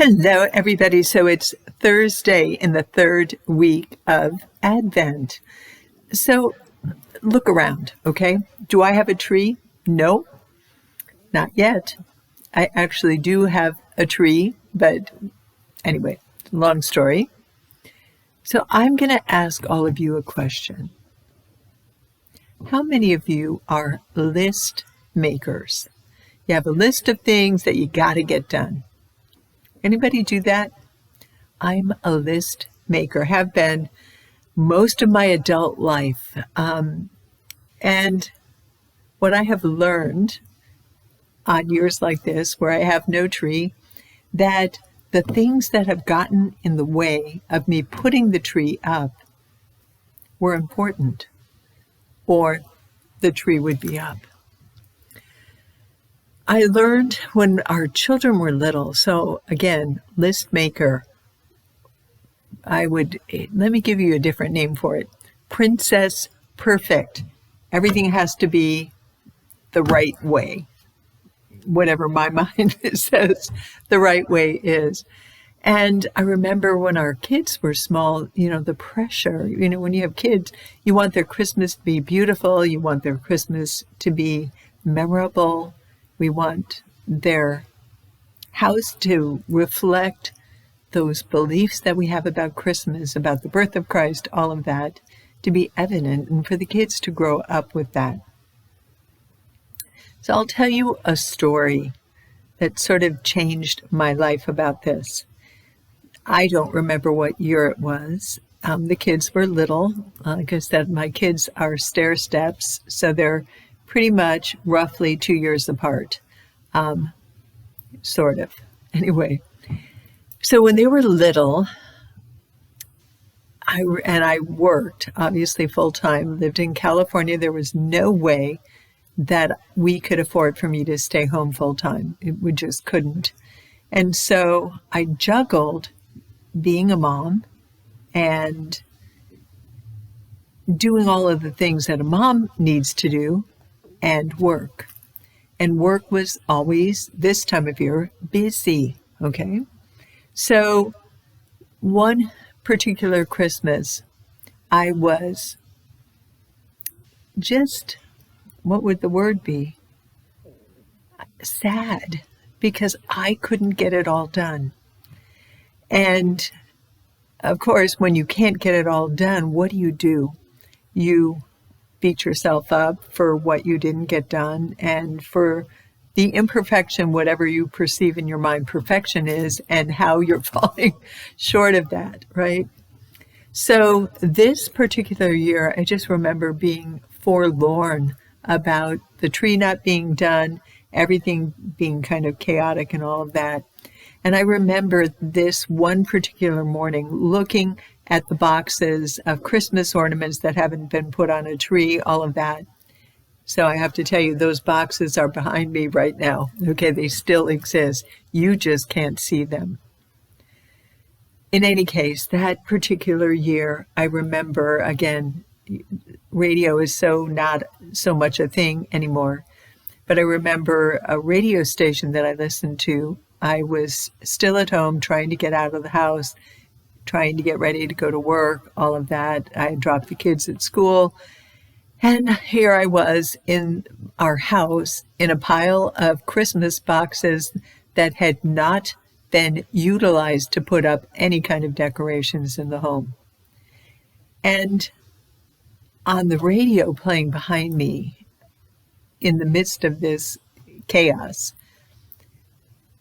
Hello, everybody. So it's Thursday in the third week of Advent. So look around, okay? Do I have a tree? No, not yet. I actually do have a tree, but anyway, long story. So I'm going to ask all of you a question. How many of you are list makers? You have a list of things that you got to get done. Anybody do that? I'm a list maker, have been most of my adult life. And what I have learned on years like this, where I have no tree, that the things that have gotten in the way of me putting the tree up were important, or the tree would be up. I learned when our children were little, so again, list maker, let me give you a different name for it. Princess Perfect. Everything has to be the right way. Whatever my mind says the right way is. And I remember when our kids were small, the pressure, when you have kids, you want their Christmas to be beautiful. You want their Christmas to be memorable. We want their house to reflect those beliefs that we have about Christmas, about the birth of Christ, all of that, to be evident and for the kids to grow up with that. So I'll tell you a story that sort of changed my life about this. I don't remember what year it was. The kids were little. Like I said, my kids are stair steps, so they're pretty much roughly 2 years apart, sort of. Anyway, so when they were little, I worked, obviously full-time, lived in California. There was no way that we could afford for me to stay home full-time. We just couldn't. And so I juggled being a mom and doing all of the things that a mom needs to do and work. And work was always, this time of year, busy, okay? So one particular Christmas, I was just, what would the word be? Sad, because I couldn't get it all done. And of course, when you can't get it all done, what do? You beat yourself up for what you didn't get done and for the imperfection, whatever you perceive in your mind perfection is, and how you're falling short of that, right? So this particular year, I just remember being forlorn about the tree not being done, everything being kind of chaotic and all of that. And I remember this one particular morning looking at the boxes of Christmas ornaments that haven't been put on a tree, all of that. So I have to tell you, those boxes are behind me right now. Okay, they still exist. You just can't see them. In any case, that particular year, I remember, again, radio is so not so much a thing anymore, but I remember a radio station that I listened to. I was still at home trying to get out of the house, trying to get ready to go to work, all of that. I dropped the kids at school. And here I was in our house in a pile of Christmas boxes that had not been utilized to put up any kind of decorations in the home. And on the radio playing behind me, in the midst of this chaos,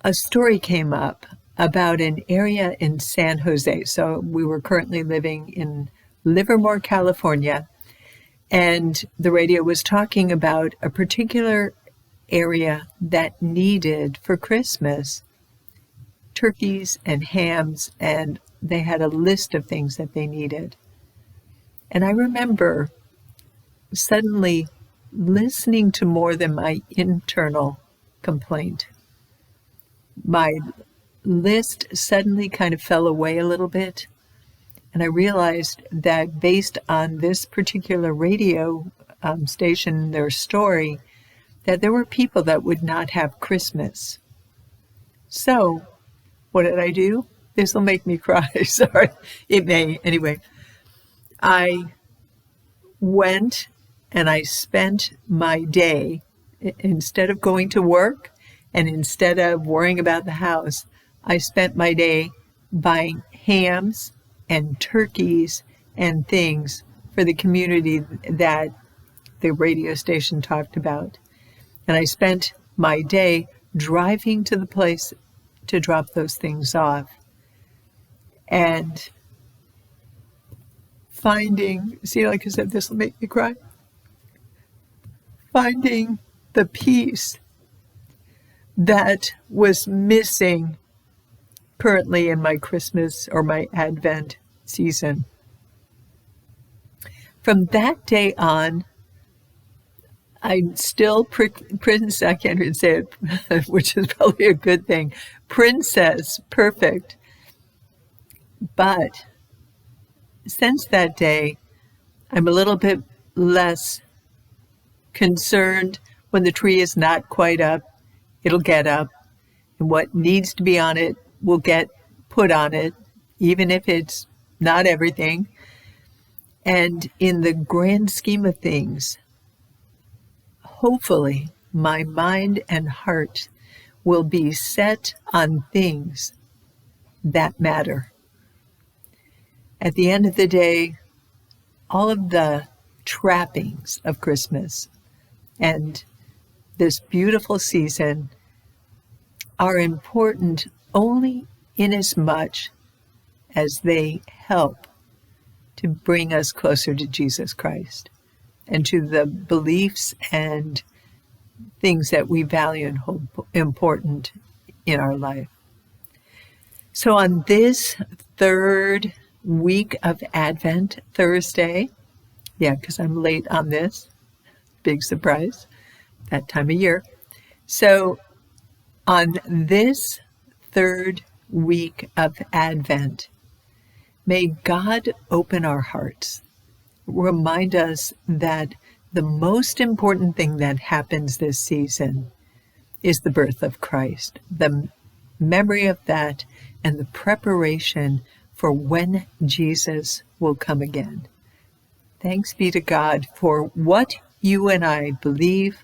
a story came up about an area in San Jose. So we were currently living in Livermore, California, and the radio was talking about a particular area that needed for Christmas turkeys and hams, and they had a list of things that they needed. And I remember suddenly listening to more than my internal complaint. My list suddenly kind of fell away a little bit. And I realized that based on this particular radio station, their story, that there were people that would not have Christmas. So what did I do? This will make me cry. Sorry. It may. Anyway, I went and I spent my day, instead of going to work and instead of worrying about the house, I spent my day buying hams and turkeys and things for the community that the radio station talked about. And I spent my day driving to the place to drop those things off and finding, see, like I said, this will make me cry, finding the peace that was missing currently in my Christmas or my Advent season. From that day on, I'm still Prince, I can't even say it, which is probably a good thing, Princess Perfect. But since that day, I'm a little bit less concerned when the tree is not quite up. It'll get up, and what needs to be on it will get put on it, even if it's not everything. And in the grand scheme of things, hopefully my mind and heart will be set on things that matter. At the end of the day, all of the trappings of Christmas and this beautiful season are important only inasmuch as they help to bring us closer to Jesus Christ and to the beliefs and things that we value and hold important in our life. So on this third week of Advent, Thursday, because I'm late on this, big surprise, that time of year. So on this third week of Advent, may God open our hearts, remind us that the most important thing that happens this season is the birth of Christ, the memory of that, and the preparation for when Jesus will come again. Thanks be to God for what you and I believe,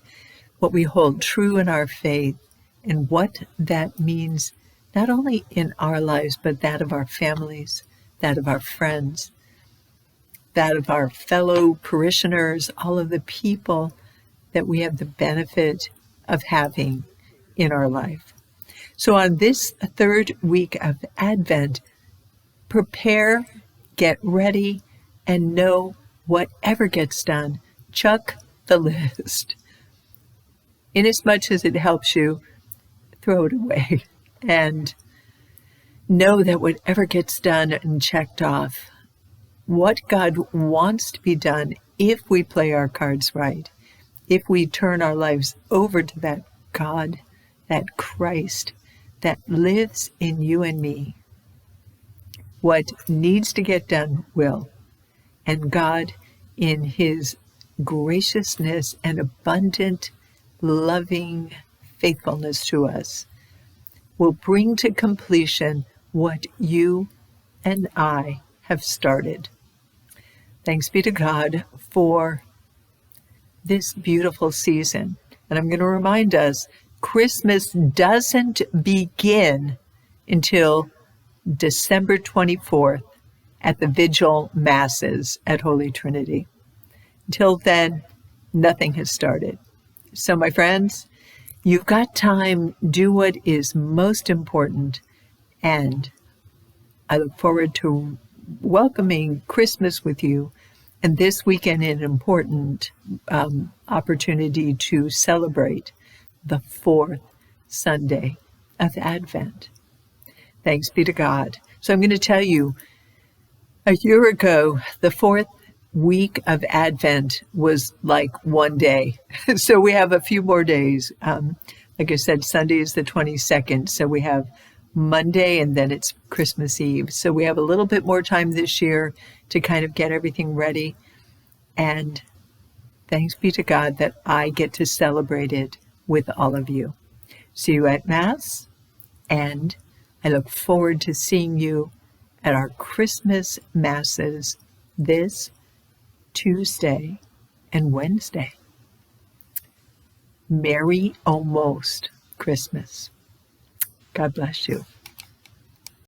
what we hold true in our faith, and what that means not only in our lives, but that of our families, that of our friends, that of our fellow parishioners, all of the people that we have the benefit of having in our life. So on this third week of Advent, prepare, get ready, and know whatever gets done, chuck the list. Inasmuch as it helps you, throw it away. And know that whatever gets done and checked off, what God wants to be done if we play our cards right, if we turn our lives over to that God, that Christ that lives in you and me, what needs to get done will. And God, in his graciousness and abundant, loving faithfulness to us, will bring to completion what you and I have started. Thanks be to God for this beautiful season. And I'm going to remind us, Christmas doesn't begin until December 24th at the Vigil Masses at Holy Trinity. Until then, nothing has started. So my friends, you've got time. Do what is most important. And I look forward to welcoming Christmas with you. And this weekend, an important opportunity to celebrate the fourth Sunday of Advent. Thanks be to God. So I'm going to tell you, a year ago, the fourth week of Advent was like one day. So we have a few more days. Like I said, Sunday is the 22nd. So we have Monday and then it's Christmas Eve. So we have a little bit more time this year to kind of get everything ready. And thanks be to God that I get to celebrate it with all of you. See you at Mass, and I look forward to seeing you at our Christmas Masses this Tuesday and Wednesday. Merry almost Christmas. God bless you.